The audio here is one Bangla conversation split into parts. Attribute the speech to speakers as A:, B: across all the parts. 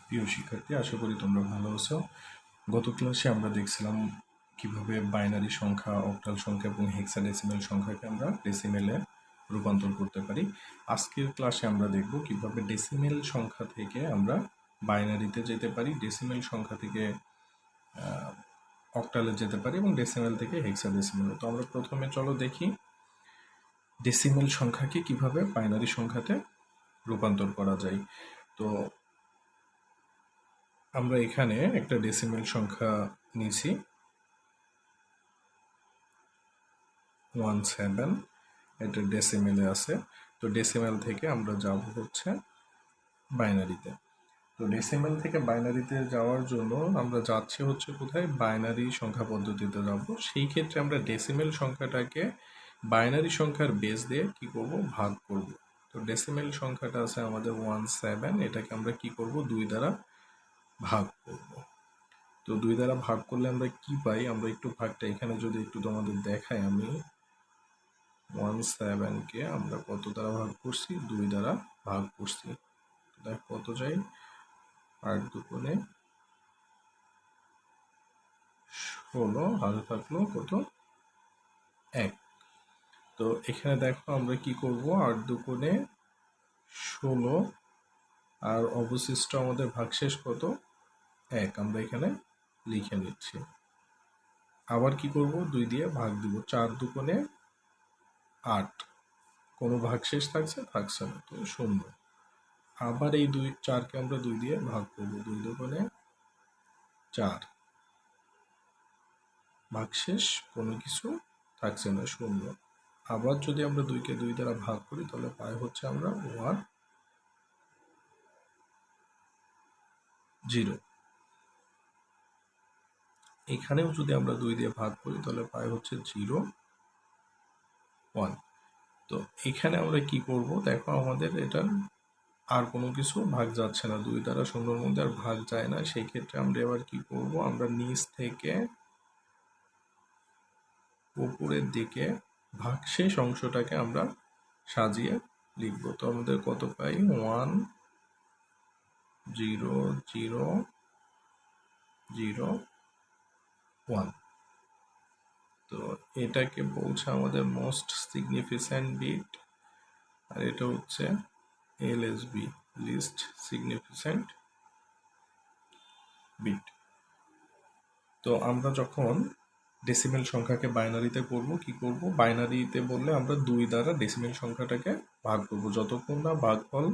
A: প্রিয় শিক্ষার্থী, আশা করি তোমরা ভালো আছো। গত ক্লাসে আমরা দেখছিলাম কিভাবে বাইনারি সংখ্যা, অক্টাল সংখ্যা এবং হেক্সাডেসিমেল সংখ্যাকে আমরা ডেসিমেলে রূপান্তর করতে পারি। আজকের ক্লাসে আমরা দেখব কিভাবে ডেসিমেল সংখ্যা থেকে আমরা বাইনারিতে যেতে পারি, ডেসিমেল সংখ্যা থেকে অক্টালে যেতে পারি এবং ডেসিমেল থেকে হেক্সাডেসিমেলে। তো আমরা প্রথমে চলো দেখি ডেসিমেল সংখ্যাকে কিভাবে বাইনারি সংখ্যাতে রূপান্তর করা যায়। তো আমরা এখানে একটা ডেসিমেল সংখ্যা নিয়েছি 17, এটা ডেসিমেলে আছে। তো ডেসিমেল থেকে আমরা যাব হচ্ছে বাইনারিতে। তো ডেসিমেল থেকে বাইনারিতে যাওয়ার জন্য আমরা যাচ্ছি হচ্ছে কোথায়, বাইনারি সংখ্যা পদ্ধতিতে যাব। সেই ক্ষেত্রে আমরা ডেসিমেল সংখ্যাটাকে বাইনারি সংখ্যার বেস দিয়ে কি করব, ভাগ করব। তো ডেসিমেল সংখ্যাটা আছে আমাদের 17, এটাকে আমরা কি করব, 2 দ্বারা ভাগ করব। তো 2 দ্বারা ভাগ করলে আমরা কি পাই, আমরা একটু ভাগটা এখানে যদি একটু তোমাদের দেখাই, আমি 17কে আমরা কত দ্বারা ভাগ করছি, 2 দ্বারা ভাগ করছি। দেখ কত যায়, 8 দুগুণে 16, হাতে থাকলো কত, 1। তো এখানে দেখো আমরা কি করব, 8 দুগুণে 16 আর অবশিষ্ট আমাদের ভাগশেষ কত, 1, আমরা এখানে লিখে নিচ্ছি। আবার কি করব, 2 দিয়ে ভাগ দিব, 4 দুগুণে 8, কোনো ভাগশেষ থাকছে না, তো 0। আবার এই 4কে আমরা 2 দিয়ে ভাগ করব, 2 দুগুণে 4, ভাগশেষ কোনো কিছু থাকছে না, 0। আবার যদি আমরা 2কে 2 দ্বারা ভাগ করি তাহলে পাই হচ্ছে আমরা 0। এখানেও যদি আমরা 2 দিয়ে ভাগ করি তাহলে পাই হচ্ছে 0, 1। তো এখানে আমরা কি করব, দেখো আমাদের এটা আর কোনো কিছু ভাগ যাচ্ছে না, 2 দ্বারা 0-র মধ্যে আর ভাগ যায় না। সেই ক্ষেত্রে আমরা এবার কি করব, আমরা নিচ থেকে উপরের দিকে ভাগশেষ অংশটাকে আমরা সাজিয়ে লিখব। তো আমাদের কত পাই, 1 0 0 0 1। তো এটাকে বলছে আমাদের মোস্ট সিগনিফিক্যান্ট বিট, আর এটা হচ্ছে এলএসবি, লিস্ট সিগনিফিক্যান্ট বিট। তো আমরা যখন ডেসিমেল সংখ্যাকে বাইনারিতে করব, কি করব, বাইনারিতে বললে আমরা 2 দ্বারা ডেসিমেল সংখ্যাটাকে ভাগ করব। যতক্ষণ না ভাগফল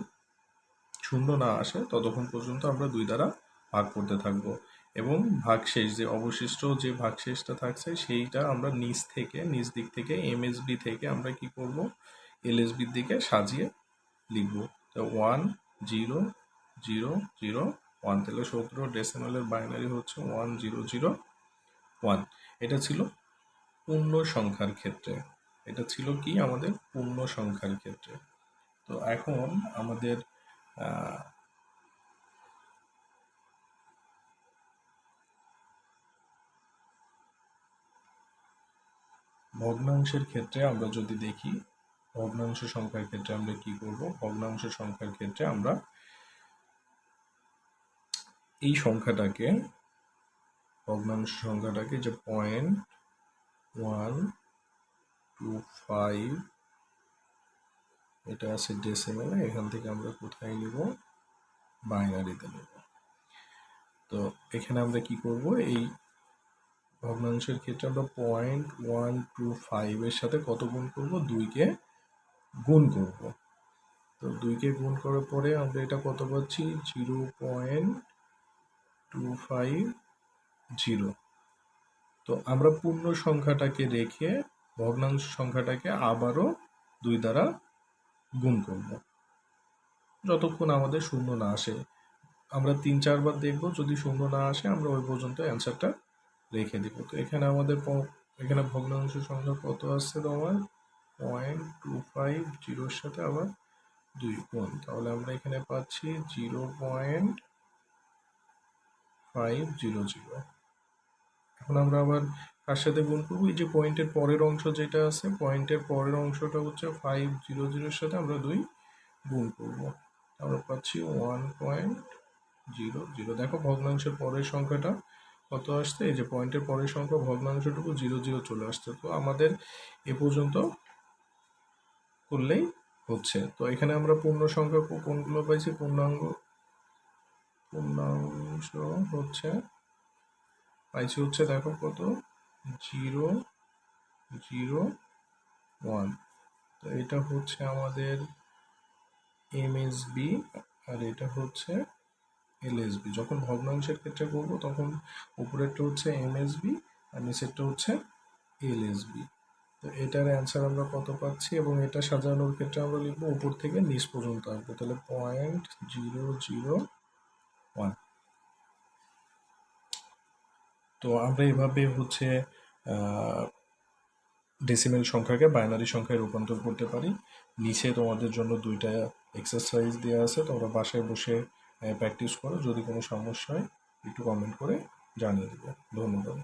A: 0 না আসে ততক্ষণ পর্যন্ত আমরা 2 দ্বারা ভাগ করতে থাকব। এবং ভাগশেষ যে অবশিষ্ট যে ভাগশেষটা থাকছে সেইটা আমরা নিচ দিক থেকে এমএসবি থেকে আমরা কি করব, এলএসবির দিকে সাজিয়ে লিখব। তো 1 0 0 0 1, তাহলে 17 ডেসিমেলের বাইনারি হচ্ছে 1 0 0 1। এটা ছিল পূর্ণ সংখ্যার ক্ষেত্রে, এটা ছিল কি আমাদের পূর্ণ সংখ্যার ক্ষেত্রে। তো এখন আমাদের ভগ্নাংশের ক্ষেত্রে আমরা যদি দেখি, ভগ্নাংশ সংখ্যার ক্ষেত্রে আমরা কি করব, ভগ্নাংশ সংখ্যার ক্ষেত্রে আমরা এই সংখ্যাটাকে, ভগ্নাংশ সংখ্যাটাকে যে 0.125 এটা আছে ডেসিমেলে, এখান থেকে আমরা কোথায় নিব, বাইনারিতে নেব। তো এখানে আমরা কি করব, এই ভগ্নাংশের ক্ষেত্রে আমরা 0.125 এর সাথে কত গুণ করব, 2কে গুণ করব। তো 2কে গুণ করার পরে আমরা এটা কত পাচ্ছি, 0.250। তো আমরা পূর্ণ সংখ্যাটাকে রেখে ভগ্নাংশ সংখ্যাটাকে আবারও 2 দ্বারা গুণ করব যতক্ষণ আমাদের 0 না আসে। আমরা 3-4 বার দেখব, যদি 0 না আসে আমরা ওই পর্যন্ত অ্যান্সারটা রেখে দিব। তো এখানে আমাদের এখানে ভগ্নাংশ সংখ্যা কত আসছে তোমার, 0.250 এর সাথে আবার 2 গুণ, তাহলে আমরা এখানে পাচ্ছি 0.500। এখন আমরা আবার কার সাথে গুণ করবো, এই যে পয়েন্টের পরের অংশ যেটা আছে, পয়েন্টের পরের অংশটা হচ্ছে 500 এর সাথে আমরা 2 গুণ করব, আমরা পাচ্ছি 1.0 জিরো জিরো। দেখো ভগ্নাংশের পরের সংখ্যাটা কত আসছে, এই যে পয়েন্টের পরের সংখ্যা ভগ্নাংশটুকু জিরো জিরো চলে আসছে। তো আমাদের এ পর্যন্ত করলেই হচ্ছে। তো এখানে আমরা পূর্ণ সংখ্যা কোনগুলো পাইছি, পূর্ণাংশ হচ্ছে পাইছি হচ্ছে, দেখো কত, জিরো জিরো ওয়ান। তো এটা হচ্ছে আমাদের এমএসবি, আর এটা হচ্ছে এলএসবি। যখন ভগ্নাংশের ক্ষেত্রে করব তখন উপরেরটা হচ্ছে এমএসবি আর নিচেরটা হচ্ছে এলএসবি। তো এটার অ্যান্সার আমরা কত পাচ্ছি, এবং এটা সাজানোর ক্ষেত্রে আমরা লিখবো উপর থেকে নিচ পর্যন্ত আসবো, তাহলে 0.001। তো আমরা এভাবে হচ্ছে ডেসিমেল সংখ্যাকে বাইনারি সংখ্যায় রূপান্তর করতে পারি। নিচে তোমাদের জন্য 2টা এক্সারসাইজ দেওয়া আছে, তোমরা বাসায় বসে প্র্যাকটিস করো। যদি কোনো সমস্যা হয় একটু কমেন্ট করে জানিয়ে দেবে। ধন্যবাদ।